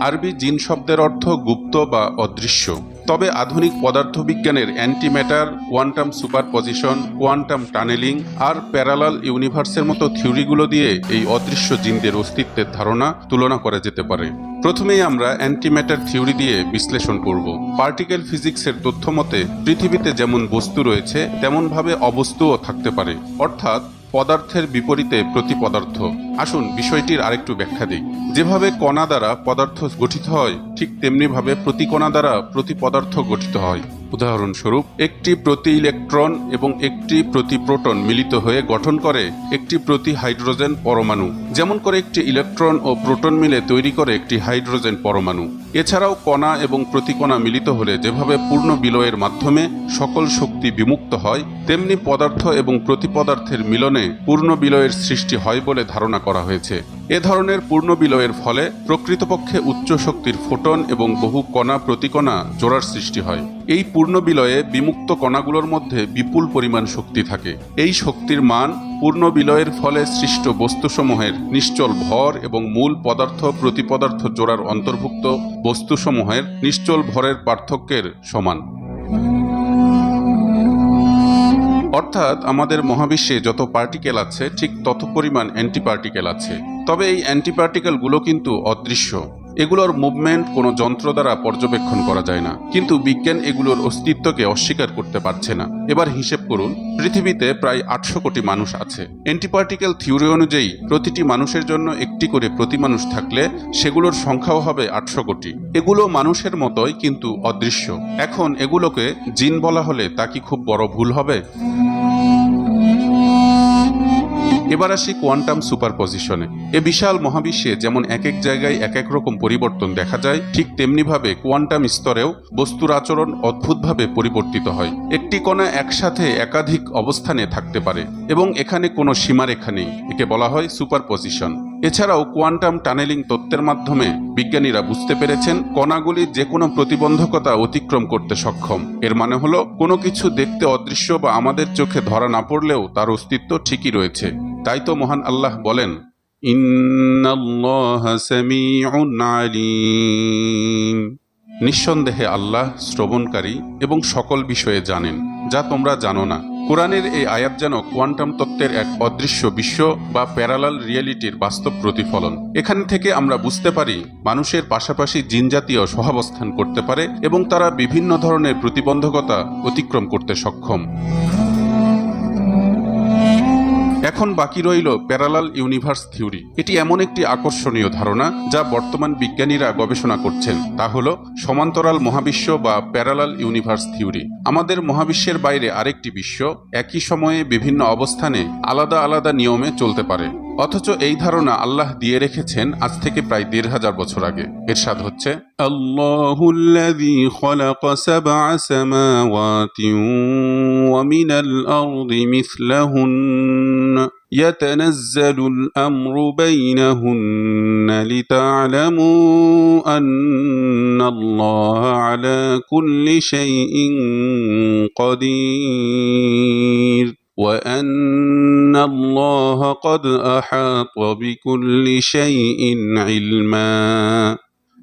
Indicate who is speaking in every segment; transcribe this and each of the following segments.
Speaker 1: আরবি জিন শব্দের অর্থ গুপ্ত বা অদৃশ্য। তবে আধুনিক পদার্থবিজ্ঞানের antimatter, quantum superposition, quantum tunnelling আর প্যারালাল ইউনিভার্সের মতো থিওরিগুলো দিয়ে এই অদৃশ্য জিনদের অস্তিত্বের ধারণা তুলনা করা যেতে পারে। প্রথমেই আমরা অ্যান্টিম্যাটার থিওরি দিয়ে বিশ্লেষণ করব। পার্টিকেল ফিজিক্সের তথ্য মতে পৃথিবীতে যেমন বস্তু রয়েছে তেমনভাবে অবস্তুও থাকতে পারে, অর্থাৎ পদার্থের বিপরীতে প্রতিপদার্থ। আসুন বিষয়টির আরেকটু ব্যাখ্যা দিই। যেভাবে কণা দ্বারা পদার্থ গঠিত হয়, ঠিক তেমনিভাবে প্রতিকণা দ্বারা প্রতিপদার্থ গঠিত হয়। উদাহরণস্বরূপ, একটি প্রতি ইলেকট্রন এবং একটি প্রতি প্রোটন মিলিত হয়ে গঠন করে একটি প্রতি হাইড্রোজেন পরমাণু, যেমন করে একটি ইলেকট্রন ও প্রোটন মিলে তৈরি করে একটি হাইড্রোজেন পরমাণু। এছাড়াও কণা এবং প্রতিকণা মিলিত হলে যেভাবে পূর্ণ বিলয়ের মাধ্যমে সকল শক্তি বিমুক্ত হয়, তেমনি পদার্থ এবং প্রতিপদার্থের মিলনে পূর্ণ বিলয়ের সৃষ্টি হয় বলে ধারণা করা হয়েছে। এ ধরনের পূর্ণ বিলয়ের ফলে প্রকৃতপক্ষে উচ্চ শক্তির ফোটন এবং বহু কণা প্রতিকণা জোড়ার সৃষ্টি হয়। এই পূর্ণ বিলয়ে বিমুক্ত কণাগুলোর মধ্যে বিপুল পরিমাণ শক্তি থাকে। এই শক্তির মান পূর্ণ বিলয়ের ফলে সৃষ্ট বস্তুসমূহের নিশ্চল ভর এবং মূল পদার্থ প্রতিপদার্থ জোড়ার অন্তর্ভুক্ত বস্তুসমূহের নিশ্চল ভরের পার্থক্যের সমান। অর্থাৎ আমাদের মহাবিশ্বে যত পার্টিকেল আছে ঠিক তত পরিমাণ অ্যান্টিপার্টিকেল আছে। তবে এই অ্যান্টিপার্টিকেলগুলো কিন্তু অদৃশ্য। এগুলোর মুভমেন্ট কোনো যন্ত্র দ্বারা পর্যবেক্ষণ করা যায় না, কিন্তু বিজ্ঞান এগুলোর অস্তিত্বকে অস্বীকার করতে পারছে না। এবার হিসেব করুন, পৃথিবীতে প্রায় 800 কোটি মানুষ আছে। অ্যান্টিপার্টিকেল থিওরি অনুযায়ী প্রতিটি মানুষের জন্য একটি করে প্রতি মানুষ থাকলে সেগুলোর সংখ্যাও হবে 800 কোটি। এগুলো মানুষের মতোই কিন্তু অদৃশ্য। এখন এগুলোকে জিন বলা হলে তা কি খুব বড় ভুল হবে? এবার আসি কোয়ান্টাম সুপারপজিশনে। এ বিশাল মহাবিশ্বে যেমন এক এক জায়গায় এক এক রকম পরিবর্তন দেখা যায়, ঠিক তেমনিভাবে কোয়ান্টাম স্তরেও বস্তুর আচরণ অদ্ভুতভাবে পরিবর্তিত হয়। একটি কণা একসাথে একাধিক অবস্থানে থাকতে পারে এবং এখানে কোনো সীমারেখা নেই। একে বলা হয় সুপারপজিশন। এছাড়াও কোয়ান্টাম টানেলিং তত্ত্বের মাধ্যমে বিজ্ঞানীরা বুঝতে পেরেছেন কণাগুলি যে কোনো প্রতিবন্ধকতা অতিক্রম করতে সক্ষম। এর মানে হলো কোনো কিছু দেখতে অদৃশ্য বা আমাদের চোখে ধরা না পড়লেও তার অস্তিত্ব ঠিকই রয়েছে। তাই তো মহান আল্লাহ বলেন, ইন্নাল্লাহা সামিউন আলীম। নিঃসন্দেহে আল্লাহ শ্রবণকারী এবং সকল বিষয়ে জানেন, যা তোমরা জানো না। কোরআনের এই আয়াত যেন কোয়ান্টাম তত্ত্বের এক অদৃশ্য বিশ্ব বা প্যারালাল রিয়েলিটির বাস্তব প্রতিফলন। এখান থেকে আমরা বুঝতে পারি মানুষের পাশাপাশি জিনজাতীয় সহাবস্থান করতে পারে এবং তারা বিভিন্ন ধরনের প্রতিবন্ধকতা অতিক্রম করতে সক্ষম। এখন বাকি রইল প্যারালাল ইউনিভার্স থিওরি। এটি এমন একটি আকর্ষণীয় ধারণা যা বর্তমান বিজ্ঞানীরা গবেষণা করছেন। তা হল সমান্তরাল মহাবিশ্ব বা প্যারালাল ইউনিভার্স থিওরি। আমাদের মহাবিশ্বের বাইরে আরেকটি বিশ্ব একই সময়ে বিভিন্ন অবস্থানে আলাদা আলাদা নিয়মে চলতে পারে, অথচ এই ধারণা আল্লাহ দিয়ে রেখেছেন আজ থেকে প্রায় 1500 বছর আগে। ইরশাদ হচ্ছে, আল্লাহুল্লাযী খালাকা সাবআ সামাওয়াতিন ওয়া মিনাল আরদি মিসলাহুন্না ইয়াতানাজ্জালুল আমরু বাইনাহুন্না লিতা'লামু আন্নাল্লাহা আলা কুল্লি শাইইন কাদির وأن الله قد أحاط بكل شيء علما।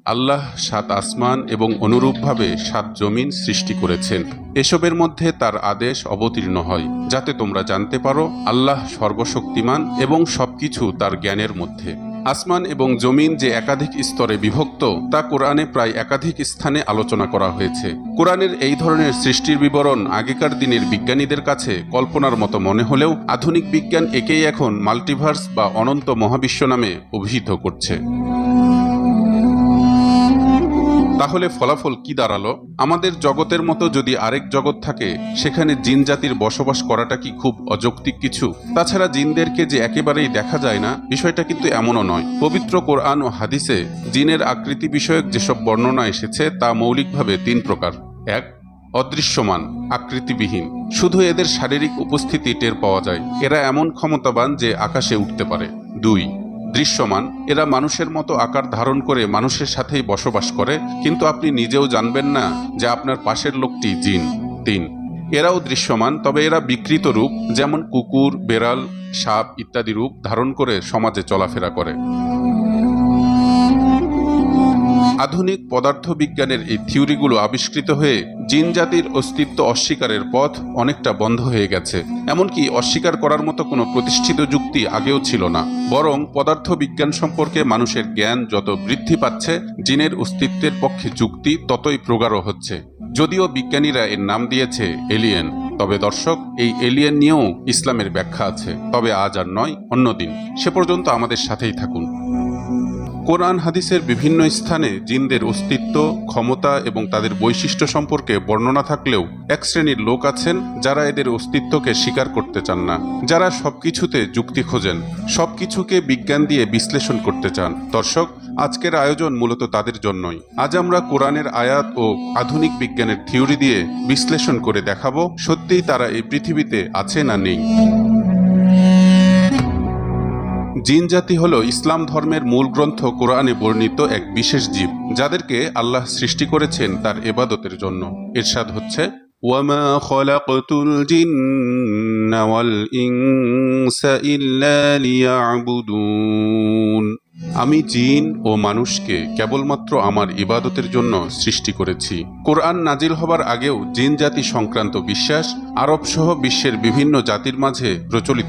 Speaker 1: আল্লাহ 7 আসমান এবং অনুরূপভাবে 7 জমিন সৃষ্টি করেছেন। এসবের মধ্যে তার আদেশ অবতীর্ণ হয় যাতে তোমরা জানতে পারো আল্লাহ সর্বশক্তিমান এবং সবকিছু তার জ্ঞানের মধ্যে। আসমান এবং জমিন যে একাধিক স্তরে বিভক্ত তা কোরআনে প্রায় একাধিক স্থানে আলোচনা করা হয়েছে। কোরআনের এই ধরনের সৃষ্টির বিবরণ আগেকার দিনের বিজ্ঞানীদের কাছে কল্পনার মতো মনে হলেও আধুনিক বিজ্ঞান একেই এখন মাল্টিভার্স বা অনন্ত মহাবিশ্ব নামে অভিহিত করছে। তাহলে ফলাফল কি দাঁড়ালো? আমাদের জগতের মতো যদি আরেক জগৎ থাকে, সেখানে জিন জাতির বসবাস করাটা কি খুব অযৌক্তিক কিছু? তাছাড়া জিনদেরকে যে একেবারেই দেখা যায় না, বিষয়টা কিন্তু এমনও নয়। পবিত্র কোরআন ও হাদিসে জিনের আকৃতি বিষয়ক যেসব বর্ণনা এসেছে তা মৌলিকভাবে 3 প্রকার। 1. অদৃশ্যমান, আকৃতিবিহীন, শুধু এদের শারীরিক উপস্থিতি টের পাওয়া যায়। এরা এমন ক্ষমতাবান যে আকাশে উঠতে পারে। 2. দৃশ্যমান, এরা মানুষের মতো আকার ধারণ করে মানুষের সাথেই বসবাস করে, কিন্তু আপনি নিজেও জানবেন না যে আপনার পাশের লোকটি জিন। 3. এরাও দৃশ্যমান, তবে এরা বিকৃত রূপ, যেমন কুকুর, বেড়াল, সাপ ইত্যাদি রূপ ধারণ করে সমাজে চলাফেরা করে। আধুনিক পদার্থবিজ্ঞানের এই থিওরিগুলো আবিষ্কৃত হয়ে জিন জাতির অস্তিত্ব অস্বীকারের পথ অনেকটা বন্ধ হয়ে গেছে। এমনকি অস্বীকার করার মতো কোনো প্রতিষ্ঠিত যুক্তি আগেও ছিল না। বরং পদার্থবিজ্ঞান সম্পর্কে মানুষের জ্ঞান যত বৃদ্ধি পাচ্ছে, জিনের অস্তিত্বের পক্ষে যুক্তি ততই প্রগাঢ় হচ্ছে। যদিও বিজ্ঞানীরা এর নাম দিয়েছে এলিয়েন, তবে দর্শক, এই এলিয়েন নিয়েও ইসলামের ব্যাখ্যা আছে। তবে আজ আর নয়, অন্যদিন। সে পর্যন্ত আমাদের সাথেই থাকুন। কোরআন হাদিসের বিভিন্ন স্থানে জিনদের অস্তিত্ব, ক্ষমতা এবং তাদের বৈশিষ্ট্য সম্পর্কে বর্ণনা থাকলেও এক শ্রেণীর লোক আছেন যারা এদের অস্তিত্বকে স্বীকার করতে চান না, যারা সবকিছুতে যুক্তি খোঁজেন, সবকিছুকে বিজ্ঞান দিয়ে বিশ্লেষণ করতে চান। দর্শক, আজকের আয়োজন মূলত তাদের জন্যই। আজ আমরা কোরআনের আয়াত ও আধুনিক বিজ্ঞানের থিওরি দিয়ে বিশ্লেষণ করে দেখাবো সত্যিই তারা এই পৃথিবীতে আছে না নেই। জিন জাতি হল ইসলাম ধর্মের মূল গ্রন্থ কোরআনে বর্ণিত এক বিশেষ জীব, যাদেরকে আল্লাহ সৃষ্টি করেছেন তার ইবাদতের জন্য। ইরশাদ হচ্ছে, ওয়ামা খলাকতুল জিন্না ওয়াল ইনসা ইল্লা লিয়াবুদুন। আমি জিন ও মানুষকে কেবলমাত্র আমার ইবাদতের জন্য সৃষ্টি করেছি। কোরআন নাজিল হবার আগেও জিন জাতি সংক্রান্ত বিশ্বাস আরব সহ বিশ্বের বিভিন্ন জাতির মাঝে প্রচলিত